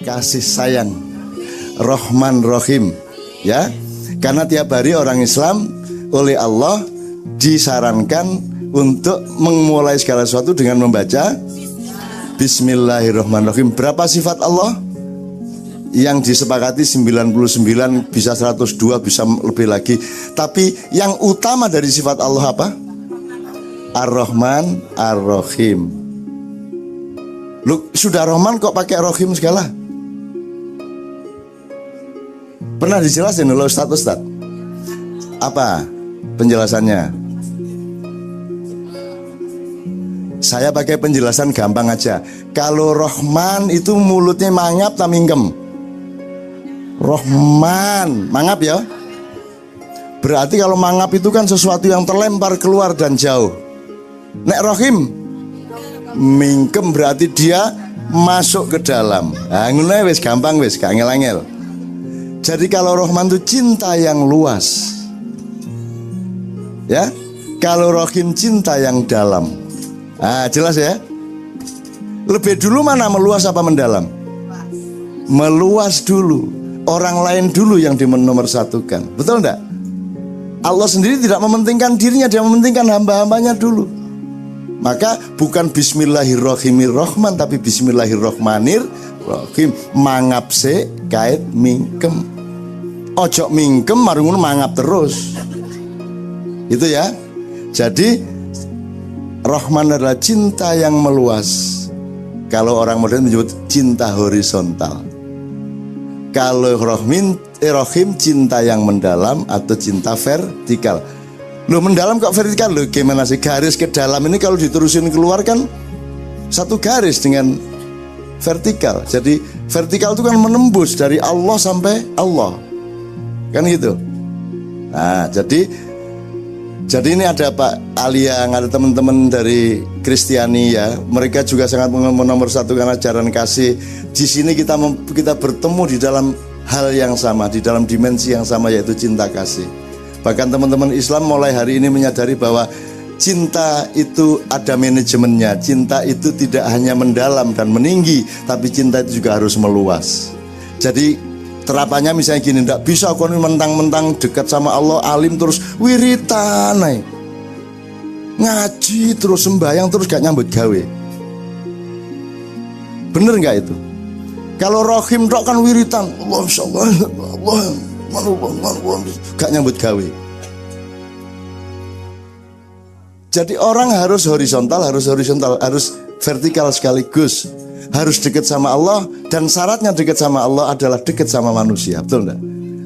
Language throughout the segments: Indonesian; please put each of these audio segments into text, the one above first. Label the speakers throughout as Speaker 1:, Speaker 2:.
Speaker 1: kasih sayang, Rahman Rahim, ya. Karena tiap hari orang Islam oleh Allah disarankan untuk memulai segala sesuatu dengan membaca Bismillahirrahmanirrahim. Berapa sifat Allah? Yang disepakati 99, bisa 102, bisa lebih lagi. Tapi yang utama dari sifat Allah apa? Ar-Rahman Ar-Rahim. Lu sudah Rahman kok pakai Rahim segala? Pernah dijelasin oleh Ustadz? Apa penjelasannya? Saya pakai penjelasan gampang aja. Kalau Rahman itu mulutnya mangap tak mingkem. Rahman, mangap ya. Berarti kalau mangap itu kan sesuatu yang terlempar keluar dan jauh. Nek Rahim mingkem berarti dia masuk ke dalam. Nah, ngono wis gampang wis, gak angel-angel. Jadi kalau Rahman itu cinta yang luas. Ya. Kalau Rahim cinta yang dalam. Ah, jelas ya. Lebih dulu mana, meluas apa mendalam? Meluas dulu. Orang lain dulu yang dinomorsatukan. Betul enggak? Allah sendiri tidak mementingkan dirinya, dia mementingkan hamba-hambanya dulu. Maka bukan Bismillahirrahmanirrahim, tapi Bismillahirrahmanirrahim. Mangap se kait mingkem. Ojo mingkem marungun mangap terus. Itu ya. Jadi Rahman adalah cinta yang meluas. Kalau orang modern menyebut cinta horizontal. Kalau Rahim cinta yang mendalam atau cinta vertikal. Loh, mendalam kok vertikal? Loh, gimana sih? Garis ke dalam ini kalau diterusin keluar kan satu garis dengan vertikal. Jadi vertikal itu kan menembus dari Allah sampai Allah. Kan gitu. Nah, jadi ini ada Pak Aliang, ada teman-teman dari Kristiani ya. Mereka juga sangat menomorsatukan ajaran kasih. Di sini kita bertemu di dalam hal yang sama, di dalam dimensi yang sama, yaitu cinta kasih. Bahkan teman-teman Islam mulai hari ini menyadari bahwa cinta itu ada manajemennya. Cinta itu tidak hanya mendalam dan meninggi, tapi cinta itu juga harus meluas. Jadi terapannya misalnya gini, tidak bisa kau mentang-mentang dekat sama Allah, alim terus wiritan, ngaji terus, sembahyang terus, gak nyambut gawe. Bener gak itu? Kalau Rahim dok kan wiritan, Allah insyaallah, Allah, gak nyambut gawe. Jadi orang harus horizontal, harus vertikal sekaligus. Harus dekat sama Allah, dan syaratnya dekat sama Allah adalah dekat sama manusia. Betul enggak?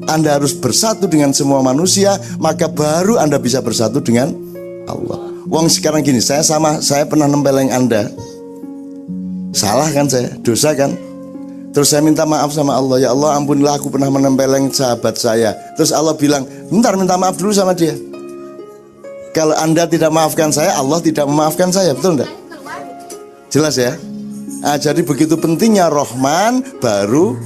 Speaker 1: Anda harus bersatu dengan semua manusia, maka baru Anda bisa bersatu dengan Allah. Wong sekarang gini, saya pernah nempeleng Anda. Salah kan saya? Dosa kan? Terus saya minta maaf sama Allah, ya Allah ampunilah aku pernah menempeleng sahabat saya. Terus Allah bilang, bentar minta maaf dulu sama dia. Kalau Anda tidak maafkan saya, Allah tidak memaafkan saya. Betul enggak? Jelas ya? Nah, jadi begitu pentingnya Rahman baru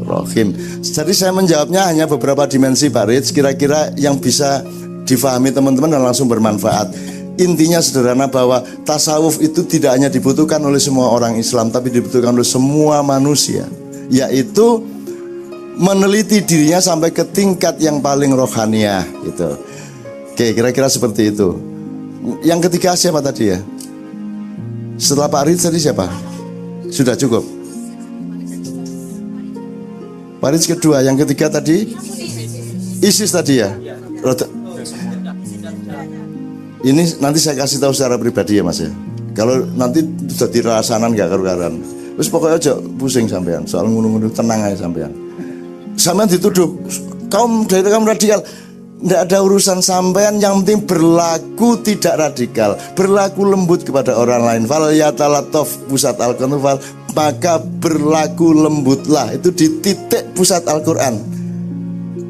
Speaker 1: Rahim. Jadi saya menjawabnya hanya beberapa dimensi Pak Rich, kira-kira yang bisa difahami teman-teman dan langsung bermanfaat. Intinya sederhana bahwa tasawuf itu tidak hanya dibutuhkan oleh semua orang Islam, tapi dibutuhkan oleh semua manusia, yaitu meneliti dirinya sampai ke tingkat yang paling rohaniah gitu. Oke, kira-kira seperti itu. Yang ketiga siapa tadi ya? Setelah Pak Rich tadi siapa? Sudah cukup. Pak Rich kedua, yang ketiga tadi ISIS tadi ya. Ini nanti saya kasih tahu secara pribadi ya Mas ya. Kalau nanti sudah dirasakan gak karuan. Terus pokoknya aja pusing sampean. Soal ngunung-ngunung, tenang aja sampean. Sampean dituduh kaum radikal. Tidak ada urusan sampean, yang penting berlaku tidak radikal, berlaku lembut kepada orang lain. Fal yatalataf pusat Al-Qur'an, maka berlaku lembutlah. Itu di titik pusat Al-Qur'an.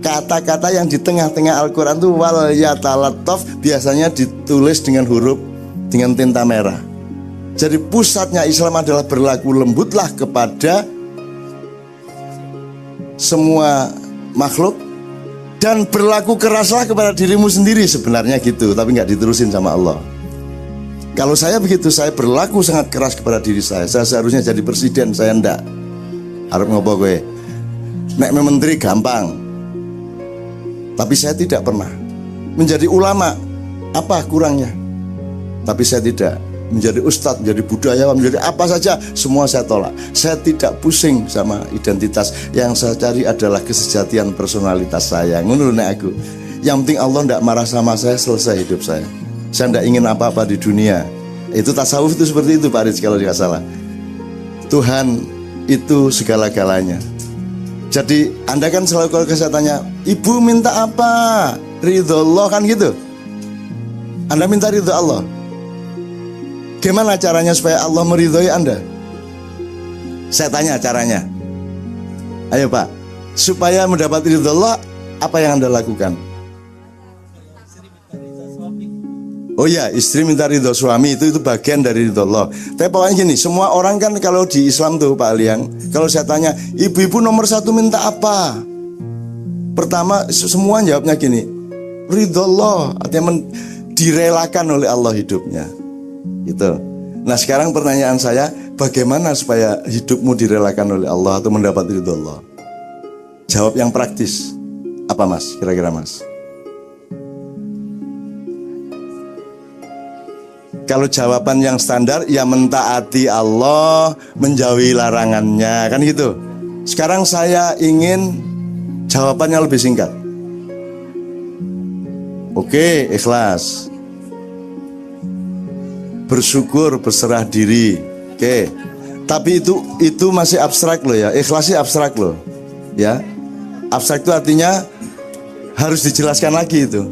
Speaker 1: Kata-kata yang di tengah-tengah Al-Quran itu wal yatalataf biasanya ditulis dengan huruf dengan tinta merah. Jadi pusatnya Islam adalah berlaku lembutlah kepada semua makhluk, dan berlaku keraslah kepada dirimu sendiri, sebenarnya gitu, tapi nggak diterusin sama Allah. Kalau saya begitu, saya berlaku sangat keras kepada diri saya seharusnya jadi presiden, saya enggak. Arep ngopo kowe? Nek menteri gampang. Tapi saya tidak pernah. Menjadi ulama, apa kurangnya? Tapi saya tidak. Menjadi ustadz, menjadi budayawan, menjadi apa saja, semua saya tolak. Saya tidak pusing sama identitas. Yang saya cari adalah kesejatian personalitas saya. Ngono nek aku. Yang penting Allah tidak marah sama saya, selesai hidup saya. Saya tidak ingin apa-apa di dunia. Itu tasawuf itu seperti itu Pak Riz kalau tidak salah. Tuhan itu segala-galanya. Jadi Anda kan selalu kalau saya tanya, ibu minta apa? Ridho Allah kan gitu. Anda minta ridho Allah. Gimana caranya supaya Allah meridhoi Anda? Saya tanya caranya. Ayo Pak, supaya mendapat ridho Allah, apa yang Anda lakukan? Oh ya, istri minta ridho suami itu bagian dari ridho Allah. Tapi pokoknya gini, semua orang kan kalau di Islam tuh Pak Aliang, kalau saya tanya, ibu-ibu nomor satu minta apa? Pertama semua jawabnya gini, ridho Allah, artinya direlakan oleh Allah hidupnya. Gitu. Nah sekarang pertanyaan saya, bagaimana supaya hidupmu direlakan oleh Allah atau mendapat ridho Allah? Jawab yang praktis. Apa Mas? Kira-kira Mas? Kalau jawaban yang standar, ya mentaati Allah, menjauhi larangannya, kan gitu. Sekarang saya ingin jawabannya lebih singkat. Oke, ikhlas. Bersyukur, berserah diri. Oke. Tapi itu masih abstrak loh ya. Ikhlas sih abstrak loh. Ya. Abstrak itu artinya harus dijelaskan lagi itu.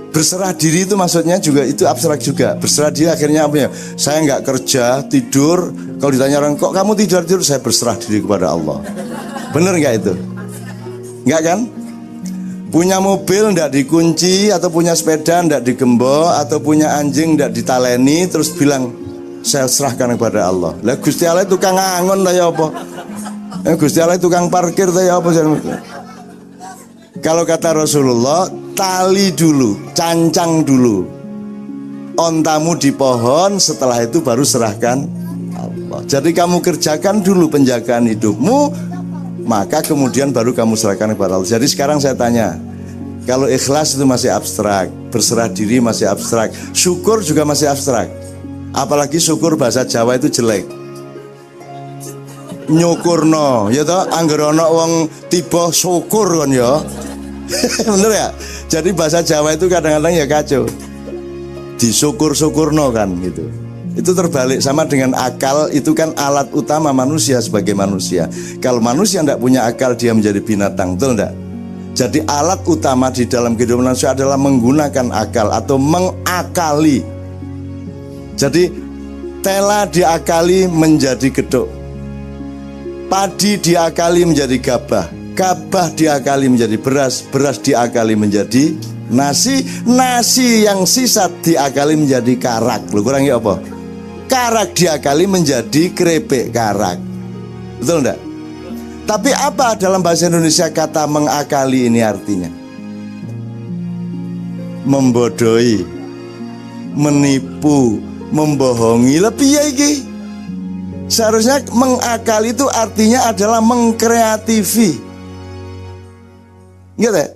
Speaker 1: Berserah diri itu maksudnya juga itu abstrak juga. Berserah diri akhirnya apa ya? Saya nggak kerja, tidur. Kalau ditanya orang, kok kamu tidur? Saya berserah diri kepada Allah. Bener nggak itu? Nggak kan? Punya mobil nggak dikunci, atau punya sepeda nggak digembok, atau punya anjing nggak ditaleni, terus bilang saya serahkan kepada Allah. Lah Gusti Allah tukang angon ta ya apa? Gusti Allah tukang parkir ta ya apa? Kalau kata Rasulullah, tali dulu, cancang dulu ontamu di pohon, setelah itu baru serahkan Allah. Jadi kamu kerjakan dulu penjagaan hidupmu, maka kemudian baru kamu serahkan kepada Allah. Jadi sekarang saya tanya, kalau ikhlas itu masih abstrak, berserah diri masih abstrak, syukur juga masih abstrak. Apalagi syukur bahasa Jawa itu jelek. Nyukurno, ya toh, angger ana wong tiba syukur kan ya. Bener ya? Jadi bahasa Jawa itu kadang-kadang ya kacau. Disyukur-syukurno kan gitu. Itu terbalik sama dengan akal, itu kan alat utama manusia sebagai manusia. Kalau manusia tidak punya akal, dia menjadi binatang, betul enggak? Jadi alat utama di dalam kehidupan manusia adalah menggunakan akal atau mengakali. Jadi tela diakali menjadi gedok, padi diakali menjadi gabah, gabah diakali menjadi beras, beras diakali menjadi nasi, nasi yang sisa diakali menjadi karak. Lu kurang ya apa? Karak diakali menjadi keripik karak. Betul enggak? Tapi apa dalam bahasa Indonesia kata mengakali ini artinya? Membodohi, menipu, membohongi. Lebih ya iki. Seharusnya mengakali itu artinya adalah mengkreatifi. Gitu ya?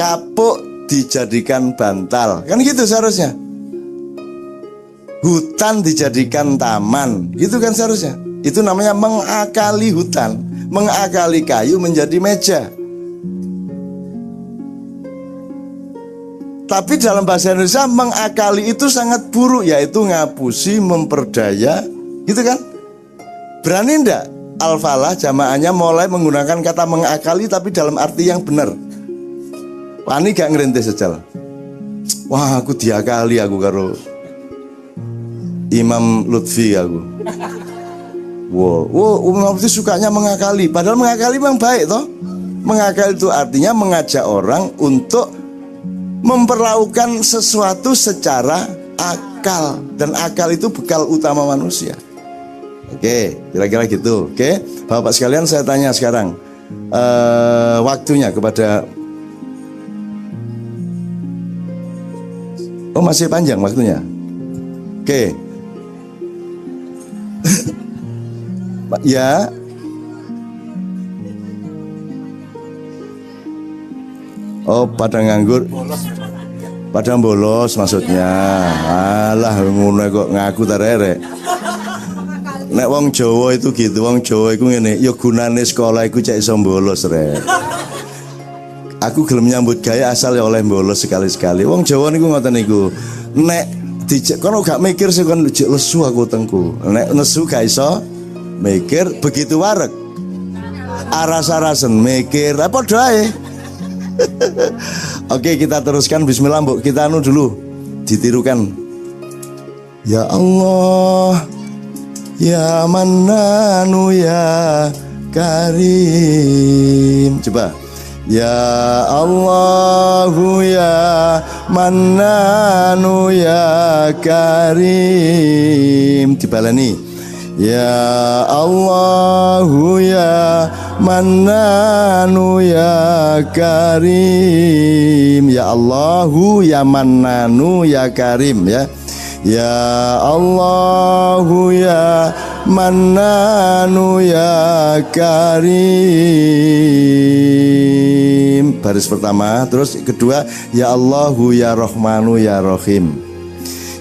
Speaker 1: Kapuk dijadikan bantal, kan gitu seharusnya. Hutan dijadikan taman, gitu kan seharusnya. Itu namanya mengakali hutan, mengakali kayu menjadi meja. Tapi dalam bahasa Indonesia mengakali itu sangat buruk, yaitu ngapusi, memperdaya, gitu kan? Berani ndak Al-Falah jamaahnya mulai menggunakan kata mengakali tapi dalam arti yang benar? Wani gak ngerintis sejal. Wah, aku diakali aku karo Imam Lutfi aku. Wow, Imam Lutfi sukanya mengakali. Padahal mengakali memang baik toh. Mengakali itu artinya mengajak orang untuk memperlakukan sesuatu secara akal. Dan akal itu bekal utama manusia. Oke, kira-kira gitu. Oke, Bapak sekalian saya tanya sekarang, waktunya kepada. Oh masih panjang waktunya. Oke. Ya, Oh, pada nganggur. Pada bolos maksudnya. Alah ngono kok ngaku tarere. Nek wong Jawa itu gitu, wong Jawa iku ngene, ya gunane sekolah iku cek iso bolos rek. Aku gelem nyambut gawe asal ya oleh bolos sekali-sekali. Wong Jawa niku ngoten niku. Nek dijek kono gak mikir sih kon lesu aku tengku. Nek nesu gak iso mikir begitu wareg. Aras-arasen mikir apa doae. Oke, kita teruskan bismillah, Mbok. Kita anu dulu. Ditirukan. Ya Allah, ya Mannanu ya Karim. Coba. Ya Allahu ya Mannanu ya Karim. Dibaleni. Ya Allahu ya Mannanu ya Karim. Ya Allahu ya Mannanu ya Karim ya. Ya Allahu ya Mannanu ya Karim. Baris pertama, terus kedua ya Allahu ya Rahmanu ya Rahim.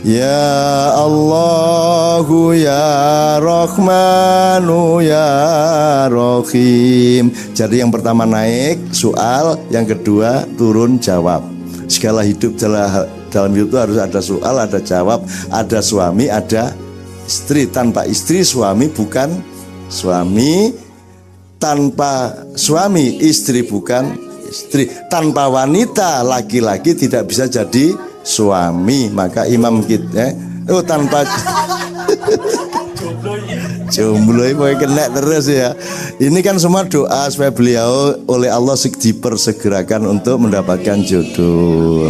Speaker 1: Ya Allahu ya Rahmanu ya Rahim. Jadi yang pertama naik soal, yang kedua turun jawab. Segala hidup dalam hidup itu harus ada soal, ada jawab, ada suami, ada istri. Tanpa istri suami bukan suami, tanpa suami istri bukan istri, tanpa wanita laki-laki tidak bisa jadi suami. Maka imam kita tanpa jomblo itu kena terus ya. Ini kan semua doa supaya beliau oleh Allah dipersegerakan untuk mendapatkan jodoh.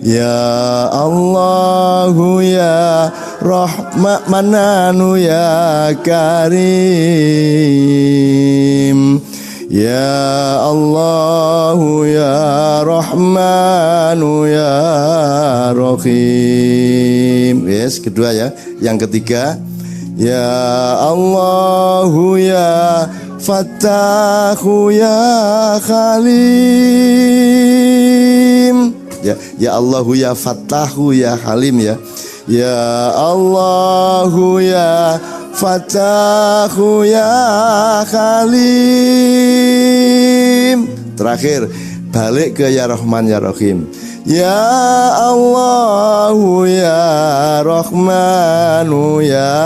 Speaker 1: Ya Allahu ya Rahmanu ya Karim. Ya Allahu ya Rahmanu ya Rahim. Yes, kedua ya. Yang ketiga, ya Allahu ya Fattahu ya Halim. Ya Allahu ya Fattahu ya Halim ya. Ya Allahu ya Fattahu ya Halim. Terakhir balik ke ya Rahman ya Rahim. Ya Allahu ya Rahmanu ya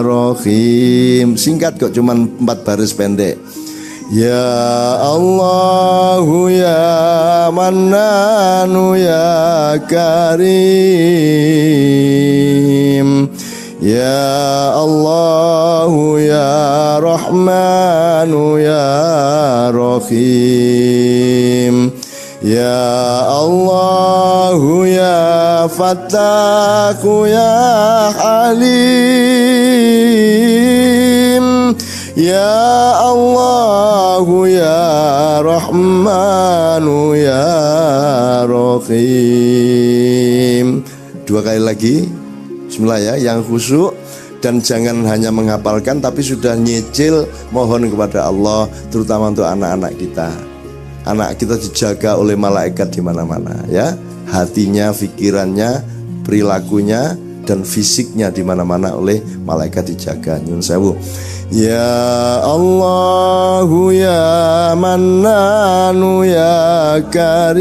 Speaker 1: Rahim. Singkat kok, cuman 4 baris pendek. Ya Allahu ya Mannanu ya Karim. Ya Allahu ya Rahmanu ya Rahim. Ya Allahu ya Fattahu ya Halim. Ya Allahu ya Rahmanu ya Rahim. 2 kali lagi. Bismillah ya, yang khusyuk dan jangan hanya menghafalkan tapi sudah nyicil, mohon kepada Allah terutama untuk anak-anak kita. Anak kita dijaga oleh malaikat di mana-mana ya. Hatinya, pikirannya, perilakunya dan fisiknya di mana-mana oleh malaikat dijaga. Nyun sewu. Ya Allahu ya Mannanu ya Karim.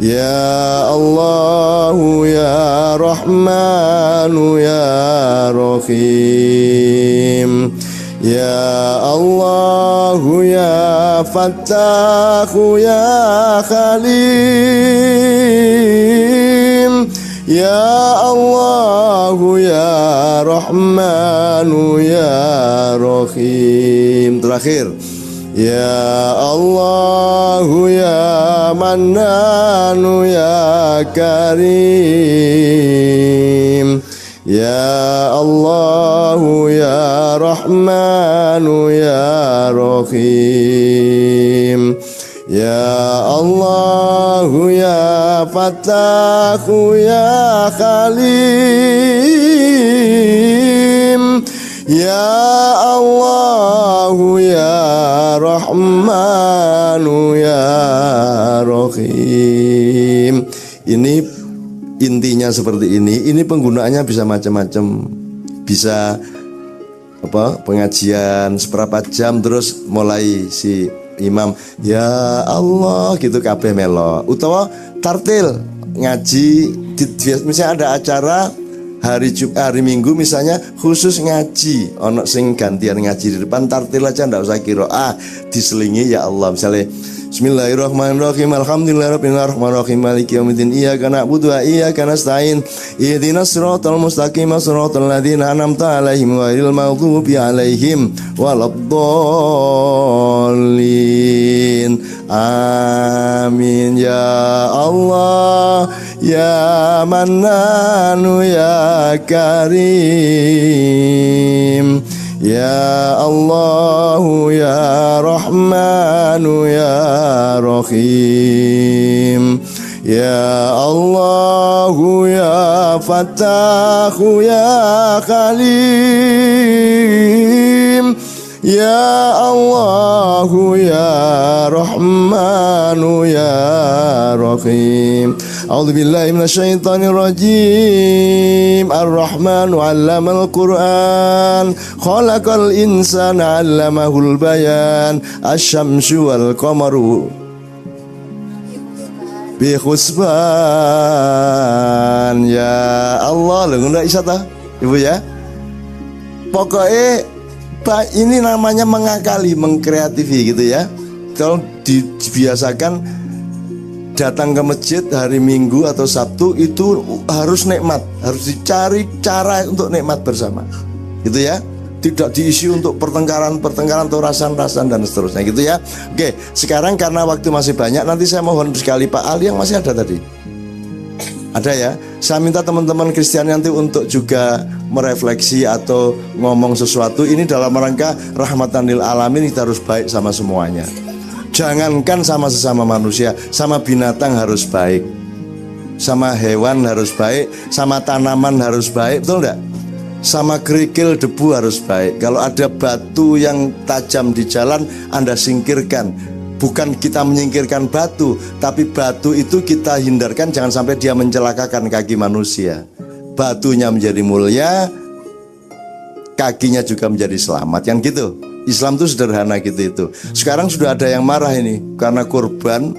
Speaker 1: Ya Allahu ya Rahmanu ya Rahim. Ya Allahu ya Fattahu ya Halim. Ya Allahu ya Rahmanu ya Rahim. Terakhir, ya Allahu ya Mannanu ya Karim. Ya Allahu ya Rahmanu ya Rahim. Ya Allahu ya Fattahu ya Halim. Ya Allahu ya Rahman Bismillahirrahmanirrahim. Ini intinya seperti ini. Ini penggunaannya bisa macam-macam. Bisa pengajian seberapa jam, terus mulai si imam ya Allah gitu kabeh melo, utawa tartil ngaji misalnya ada acara hari Minggu misalnya khusus ngaji, ono sing gantian ngaji di depan, tartil aja ndak usah qiraah, diselingi ya Allah misalnya Bismillahirrahmanirrahim. Alhamdulillahirrahmanirrahim. Maliki yaumiddin. Iyyaka na'budu wa iyyaka nasta'in. Ihdinas siratal mustaqim. Siratal ladzina an'amta 'alaihim ghairil maghdubi 'alaihim waladdallin. Amin ya Allah ya Mannanu ya Karim. Ya Allahu ya Rahmanu ya Rahim. Ya Allahu ya Fattahu ya Kalim. Ya Allahu ya Rahmanu ya Rahim. A'udzubillahi minasyaitonir rajim. Ar-Rahmanu 'allamal Qur'an. Khalaqal insana 'allamahul bayan. Asy-syamsu wal qamaru bi husban. Ya Allah, lho ndak isa ta, Ibu ya. Pokoknya ini namanya mengakali, mengkreatifi gitu ya. Kalau dibiasakan datang ke masjid hari Minggu atau Sabtu itu harus nikmat, harus dicari cara untuk nikmat bersama, gitu ya. Tidak diisi untuk pertengkaran atau rasan-rasan dan seterusnya, gitu ya. Oke, sekarang karena waktu masih banyak, nanti saya mohon sekali Pak Ali yang masih ada tadi. Ada ya, saya minta teman-teman Kristen nanti untuk juga merefleksi atau ngomong sesuatu. Ini dalam rangka rahmatan lil alamin, kita harus baik sama semuanya. Jangankan sama sesama manusia, sama binatang harus baik, sama hewan harus baik, sama tanaman harus baik, betul enggak? Sama kerikil debu harus baik. Kalau ada batu yang tajam di jalan, Anda singkirkan. Bukan kita menyingkirkan batu, tapi batu itu kita hindarkan jangan sampai dia mencelakakan kaki manusia. Batunya menjadi mulia, kakinya juga menjadi selamat, kan gitu. Islam itu sederhana gitu itu. Sekarang sudah ada yang marah ini karena kurban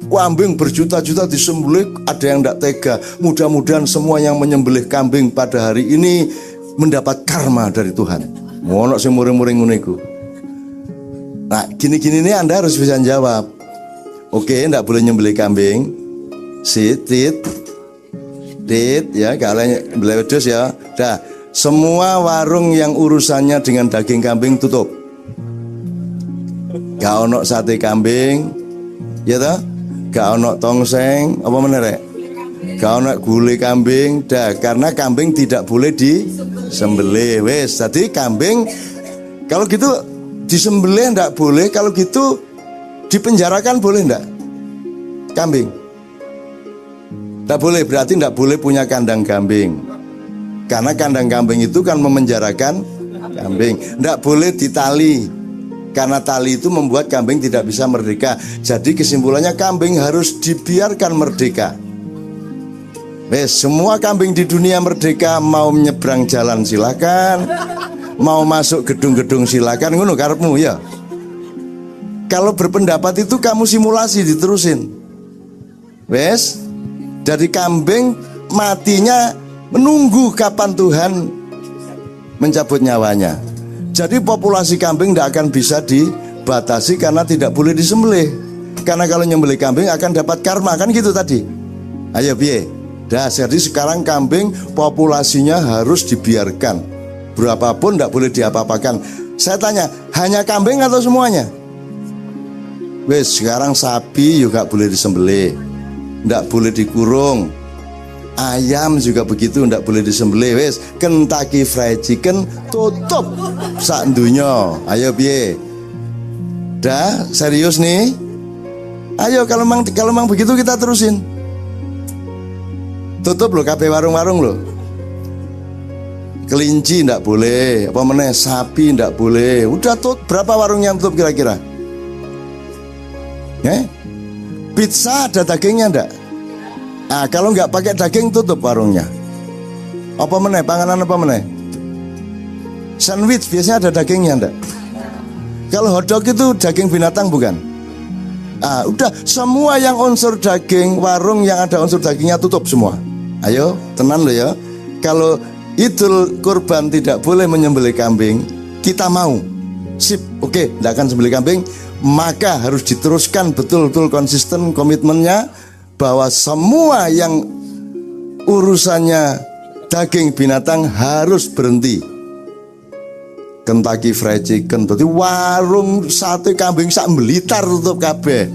Speaker 1: kambing berjuta-juta disembelih, ada yang tidak tega. Mudah-mudahan semua yang menyembelih kambing pada hari ini mendapat karma dari Tuhan. Ngono sing muring-muring ngono iku. Nah, gini-gini ini Anda harus bisa jawab. Oke, enggak boleh nyembelih kambing. Tit, ya, kalau nyembelih wedhus ya. Dah, semua warung yang urusannya dengan daging kambing tutup. Gak ono sate kambing, ya toh? Gak ono tongseng, apa meneh rek? Gak ono gulai kambing, dah, karena kambing tidak boleh disembelih. Wes, jadi kambing kalau gitu disembelih ndak boleh, kalau gitu dipenjarakan boleh ndak? Kambing ndak boleh, berarti ndak boleh punya kandang kambing, karena kandang kambing itu kan memenjarakan kambing. Ndak boleh ditali, karena tali itu membuat kambing tidak bisa merdeka. Jadi kesimpulannya kambing harus dibiarkan merdeka. Wes, semua kambing di dunia merdeka, mau menyeberang jalan silakan, mau masuk gedung-gedung silakan, ngono karepmu ya. Kalau berpendapat itu kamu simulasi diterusin. Wes, dari kambing matinya menunggu kapan Tuhan mencabut nyawanya. Jadi populasi kambing tidak akan bisa dibatasi karena tidak boleh disembelih. Karena kalau nyembelih kambing akan dapat karma, kan gitu tadi. Ayo piye? Dah, jadi sekarang kambing populasinya harus dibiarkan. Berapapun tidak boleh diapa-apakan. Saya tanya, hanya kambing atau semuanya? Wes, sekarang sapi juga boleh disembelih, tidak boleh dikurung. Ayam juga begitu, tidak boleh disembelih. Wes, Kentucky Fried Chicken tutup sak dunya. Ayo piye? Dah, serius nih? Ayo kalau memang begitu kita terusin. Tutup loh kabeh warung-warung loh. Kelinci ndak boleh, apa meneh sapi ndak boleh. Udah tuh berapa warung yang tutup kira-kira? Pizza ada dagingnya enggak? Nah, kalau nggak pakai daging tutup warungnya. Apa meneh? Panganan apa meneh? Sandwich biasanya ada dagingnya enggak? Kalau hotdog itu daging binatang bukan? Ah, udah semua yang unsur daging, warung yang ada unsur dagingnya tutup semua. Ayo, tenang lo ya. Kalau Idul Kurban tidak boleh menyembelih kambing, kita mau. Sip, oke, tidak akan sembelih kambing. Maka harus diteruskan betul-betul konsisten komitmennya bahwa semua yang urusannya daging binatang harus berhenti. Kentucky Fried Chicken, berarti warung sate kambing sak Blitar tutup kabeh,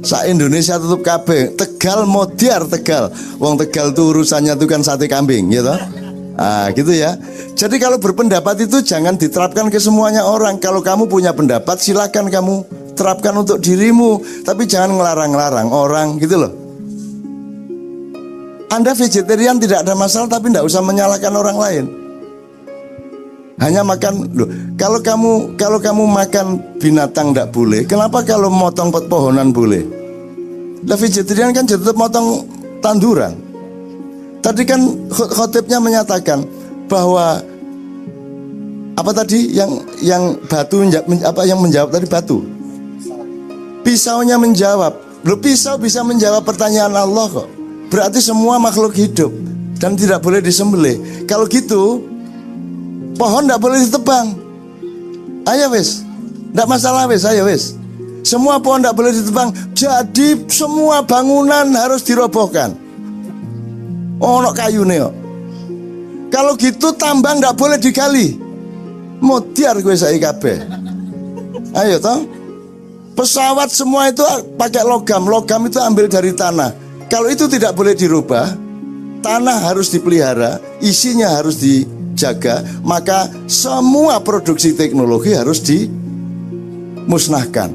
Speaker 1: sak Indonesia tutup kabeh. Tegal Modiar Tegal, wong Tegal tuh urusannya tuh kan sate kambing, gitu. Ah, gitu ya. Jadi kalau berpendapat itu jangan diterapkan ke semuanya orang. Kalau kamu punya pendapat, silakan kamu terapkan untuk dirimu, tapi jangan ngelarang-larang orang, gitu loh. Anda vegetarian tidak ada masalah, tapi tidak usah menyalahkan orang lain. Hanya makan loh. Kalau kamu makan binatang tidak boleh, kenapa kalau motong pepohonan boleh? Lah vegetarian kan tetap motong tanduran. Tadi kan khotibnya menyatakan bahwa apa tadi yang batu apa yang menjawab tadi batu? Pisaunya menjawab. Loh, pisau bisa menjawab pertanyaan Allah kok. Berarti semua makhluk hidup dan tidak boleh disembelih. Kalau gitu pohon tidak boleh ditebang. Ayo wes, tidak masalah wes, ayo wes. Semua pohon tidak boleh ditebang. Jadi semua bangunan harus dirobohkan. Ono kayu nih. Kalau gitu tambang tidak boleh digali. Modiar gue saya kabeh. Ayo toh. Pesawat semua itu pakai logam. Logam itu ambil dari tanah. Kalau itu tidak boleh dirubah, tanah harus dipelihara, isinya harus dijaga, maka semua produksi teknologi harus dimusnahkan.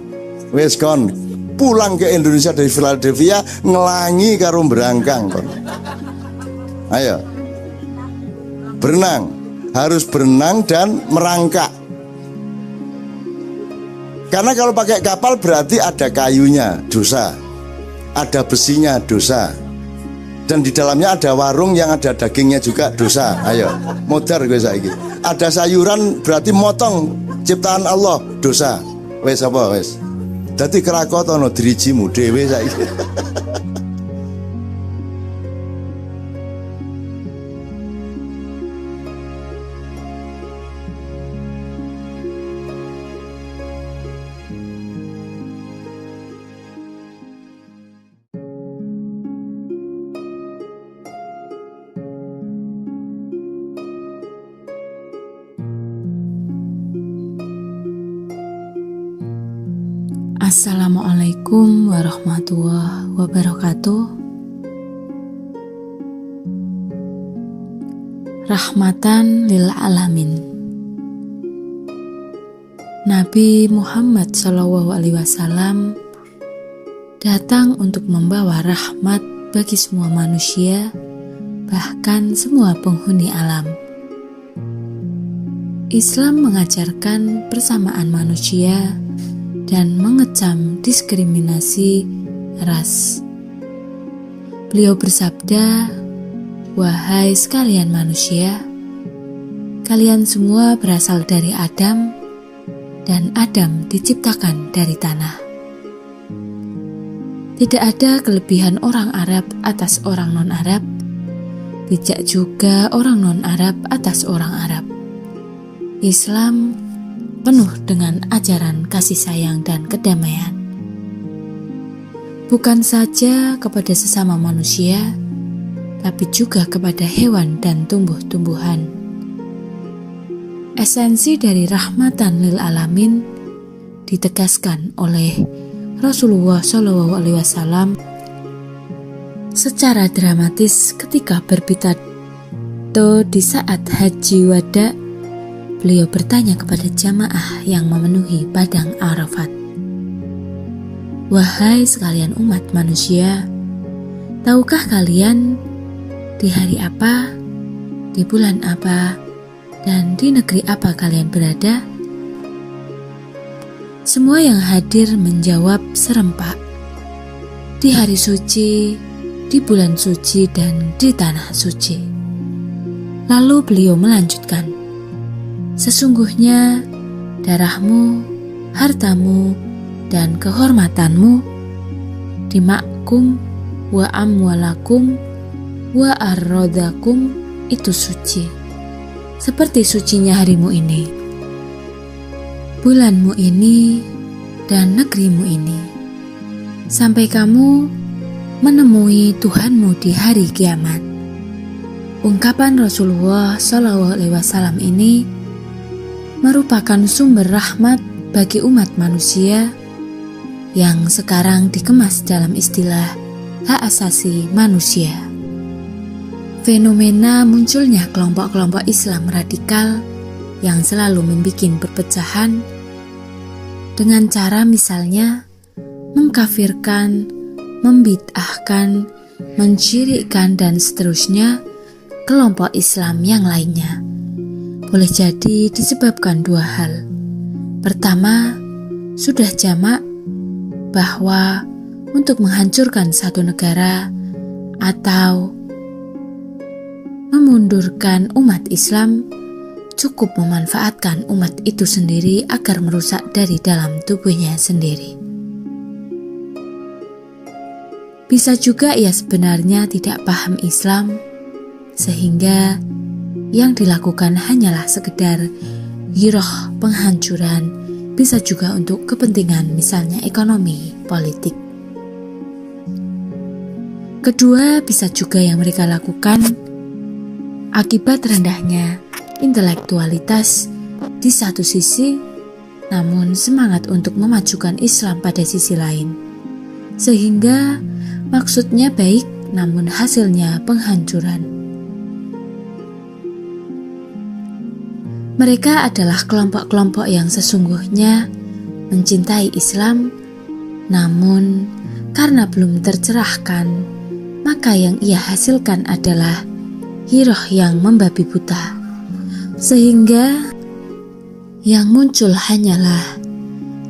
Speaker 1: Wes kon pulang ke Indonesia dari Philadelphia ngelangi karo berangkang kon. Ayo. Berenang, harus berenang dan merangkak. Karena kalau pakai kapal berarti ada kayunya, dosa. Ada besinya, dosa. Dan di dalamnya ada warung yang ada dagingnya juga, dosa. Ayo, modar gue saiki. Ada sayuran berarti motong ciptaan Allah, dosa. Wes apa wes? Dadi kerakotono dirijimu dhewe saiki.
Speaker 2: Assalamualaikum warahmatullahi wabarakatuh. Rahmatan lil alamin. Nabi Muhammad SAW datang untuk membawa rahmat bagi semua manusia, bahkan semua penghuni alam. Islam mengajarkan persamaan manusia dan mengecam diskriminasi ras. Beliau bersabda, "Wahai sekalian manusia, kalian semua berasal dari Adam, dan Adam diciptakan dari tanah. Tidak ada kelebihan orang Arab atas orang non-Arab, tidak juga orang non-Arab atas orang Arab. Islam penuh dengan ajaran kasih sayang dan kedamaian. Bukan saja kepada sesama manusia, tapi juga kepada hewan dan tumbuh-tumbuhan. Esensi dari rahmatan lil alamin ditegaskan oleh Rasulullah SAW secara dramatis ketika berpidato di saat haji wada. Beliau bertanya kepada jamaah yang memenuhi padang Arafat, "Wahai sekalian umat manusia, tahukah kalian di hari apa, di bulan apa, dan di negeri apa kalian berada?" Semua yang hadir menjawab serempak, di hari suci, di bulan suci, dan di tanah suci. Lalu beliau melanjutkan, sesungguhnya darahmu, hartamu, dan kehormatanmu dimakum wa amwalakum wa arrodakum itu suci, seperti sucinya harimu ini, bulanmu ini, dan negerimu ini, sampai kamu menemui Tuhanmu di hari kiamat. Ungkapan Rasulullah SAW ini merupakan sumber rahmat bagi umat manusia yang sekarang dikemas dalam istilah hak asasi manusia. Fenomena munculnya kelompok-kelompok Islam radikal yang selalu membuat perpecahan dengan cara misalnya mengkafirkan, membid'ahkan, mensyirikkan, dan seterusnya kelompok Islam yang lainnya, boleh jadi disebabkan dua hal. Pertama, sudah jamak bahwa untuk menghancurkan satu negara atau memundurkan umat Islam, cukup memanfaatkan umat itu sendiri agar merusak dari dalam tubuhnya sendiri. Bisa juga ia sebenarnya tidak paham Islam, sehingga yang dilakukan hanyalah sekedar giroh penghancuran, bisa juga untuk kepentingan misalnya ekonomi, politik. Kedua, bisa juga yang mereka lakukan akibat rendahnya intelektualitas di satu sisi, namun semangat untuk memajukan Islam pada sisi lain, sehingga maksudnya baik namun hasilnya penghancuran. Mereka adalah kelompok-kelompok yang sesungguhnya mencintai Islam, namun karena belum tercerahkan, maka yang ia hasilkan adalah giroh yang membabi buta, sehingga yang muncul hanyalah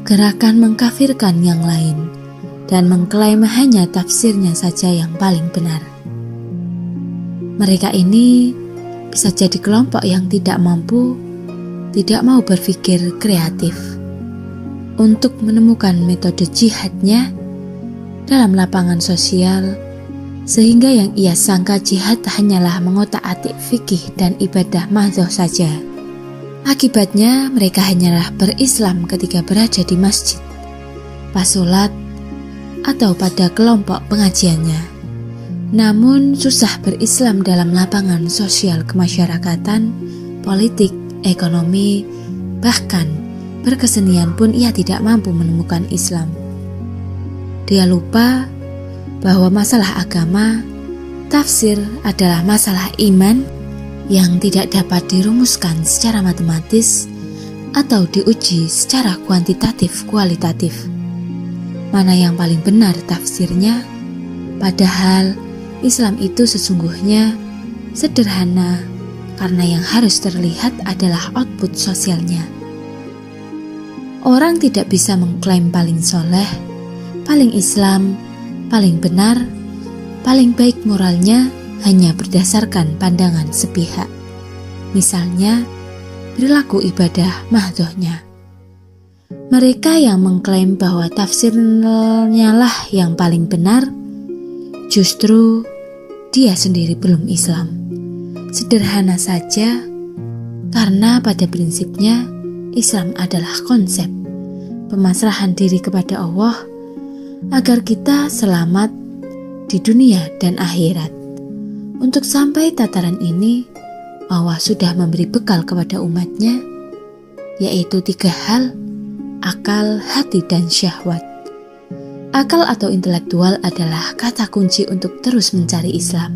Speaker 2: gerakan mengkafirkan yang lain dan mengklaim hanya tafsirnya saja yang paling benar. Mereka ini bisa jadi kelompok yang tidak mau berpikir kreatif untuk menemukan metode jihadnya dalam lapangan sosial, sehingga yang ia sangka jihad hanyalah mengotak-atik fikih dan ibadah mahdhah saja. Akibatnya mereka hanyalah berislam ketika berada di masjid, pas sholat, atau pada kelompok pengajiannya, namun susah berislam dalam lapangan sosial kemasyarakatan, politik, ekonomi, bahkan berkesenian pun ia tidak mampu menemukan Islam. Dia lupa bahwa masalah agama, tafsir adalah masalah iman yang tidak dapat dirumuskan secara matematis atau diuji secara kuantitatif kualitatif. Mana yang paling benar tafsirnya, padahal Islam itu sesungguhnya sederhana, karena yang harus terlihat adalah output sosialnya. Orang tidak bisa mengklaim paling soleh, paling Islam, paling benar, paling baik moralnya hanya berdasarkan pandangan sepihak. Misalnya, perilaku ibadah mahdhahnya. Mereka yang mengklaim bahwa tafsirnya lah yang paling benar, justru dia sendiri belum Islam. Sederhana saja, karena pada prinsipnya Islam adalah konsep pemasrahan diri kepada Allah agar kita selamat di dunia dan akhirat. Untuk sampai tataran ini, Allah sudah memberi bekal kepada umatnya, yaitu 3 hal: akal, hati, dan syahwat. Akal atau intelektual adalah kata kunci untuk terus mencari Islam,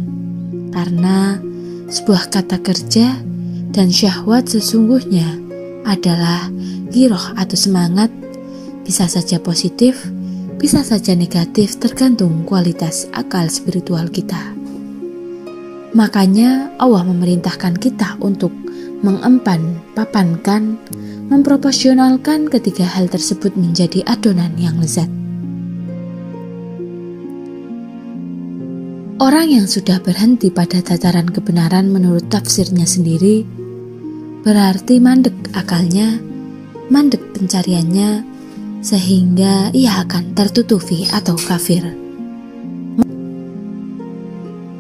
Speaker 2: karena sebuah kata kerja, dan syahwat sesungguhnya adalah giroh atau semangat, bisa saja positif, bisa saja negatif, tergantung kualitas akal spiritual kita. Makanya Allah memerintahkan kita untuk mengempan, papankan, memproporsionalkan ketiga hal tersebut menjadi adonan yang lezat. Orang yang sudah berhenti pada tataran kebenaran menurut tafsirnya sendiri, berarti mandek akalnya, mandek pencariannya, sehingga ia akan tertutupi atau kafir.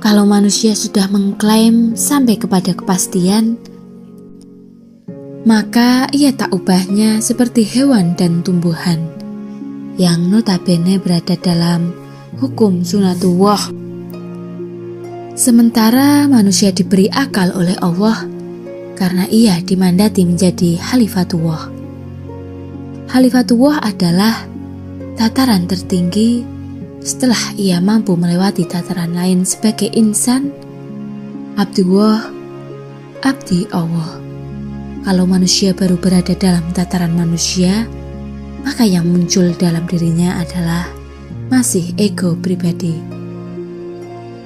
Speaker 2: Kalau manusia sudah mengklaim sampai kepada kepastian, maka ia tak ubahnya seperti hewan dan tumbuhan yang notabene berada dalam hukum sunatullah. Sementara manusia diberi akal oleh Allah karena ia dimandati menjadi Khalifatullah. Khalifatullah adalah tataran tertinggi setelah ia mampu melewati tataran lain sebagai insan, Abdullah, abdi Allah. Kalau manusia baru berada dalam tataran manusia, maka yang muncul dalam dirinya adalah masih ego pribadi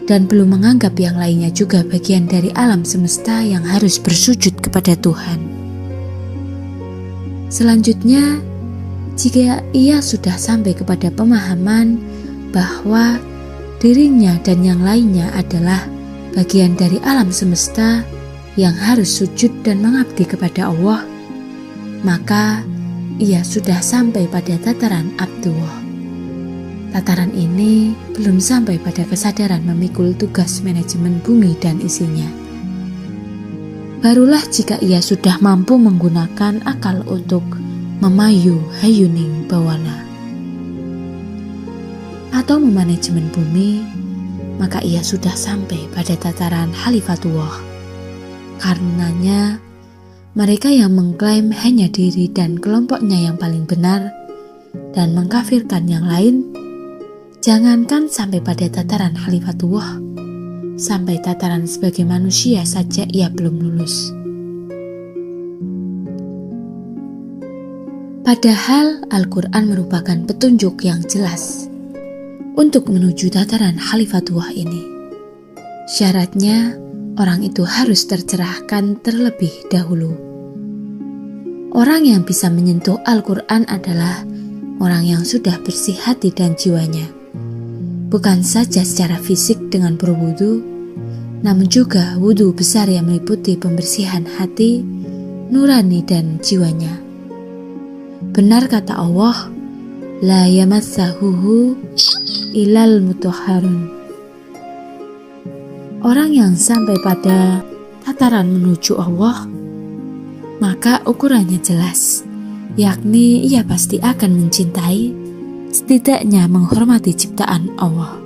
Speaker 2: dan belum menganggap yang lainnya juga bagian dari alam semesta yang harus bersujud kepada Tuhan. Selanjutnya, jika ia sudah sampai kepada pemahaman bahwa dirinya dan yang lainnya adalah bagian dari alam semesta yang harus sujud dan mengabdi kepada Allah, maka ia sudah sampai pada tataran Abdullah. Tataran ini belum sampai pada kesadaran memikul tugas manajemen bumi dan isinya. Barulah jika ia sudah mampu menggunakan akal untuk memayu hayuning bawana atau memanajemen bumi, maka ia sudah sampai pada tataran Khalifatullah. Karenanya, mereka yang mengklaim hanya diri dan kelompoknya yang paling benar dan mengkafirkan yang lain, jangankan sampai pada tataran Khalifatullah, sampai tataran sebagai manusia saja ia belum lulus. Padahal Al-Quran merupakan petunjuk yang jelas untuk menuju tataran Khalifatullah ini. Syaratnya, orang itu harus tercerahkan terlebih dahulu. Orang yang bisa menyentuh Al-Quran adalah orang yang sudah bersih hati dan jiwanya. Bukan saja secara fisik dengan berwudu, namun juga wudu besar yang meliputi pembersihan hati, nurani dan jiwanya. Benar kata Allah, la yamassahuhu ilal mutahharun. Orang yang sampai pada tataran menuju Allah, maka ukurannya jelas, yakni ia pasti akan mencintai, setidaknya menghormati ciptaan Allah.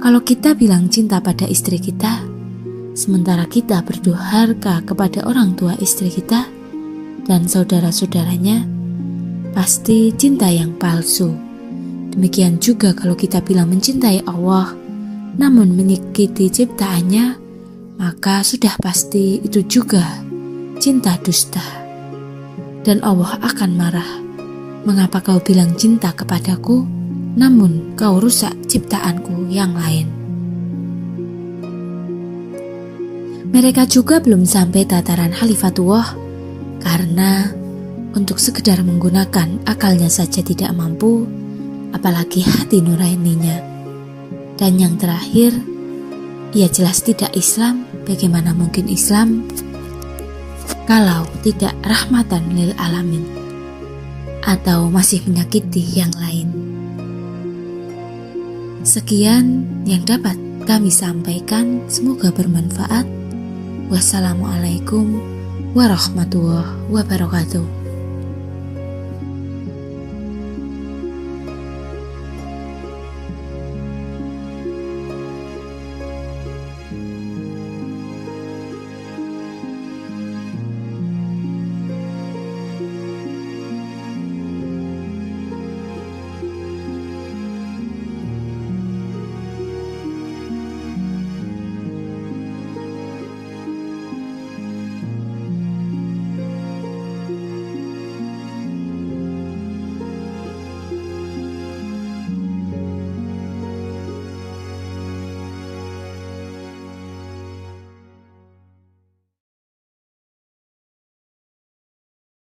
Speaker 2: Kalau kita bilang cinta pada istri kita, sementara kita berdurhaka kepada orang tua istri kita dan saudara-saudaranya, pasti cinta yang palsu. Demikian juga kalau kita bilang mencintai Allah, namun menyakiti ciptaannya, maka sudah pasti itu juga cinta dusta. Dan Allah akan marah. Mengapa kau bilang cinta kepadaku, namun kau rusak ciptaanku yang lain? Mereka juga belum sampai tataran Khalifatullah karena untuk sekedar menggunakan akalnya saja tidak mampu, apalagi hati nuraninya. Dan yang terakhir, ia jelas tidak Islam. Bagaimana mungkin Islam kalau tidak rahmatan lil alamin atau masih menyakiti yang lain? Sekian yang dapat kami sampaikan, semoga bermanfaat. Wassalamualaikum warahmatullahi wabarakatuh.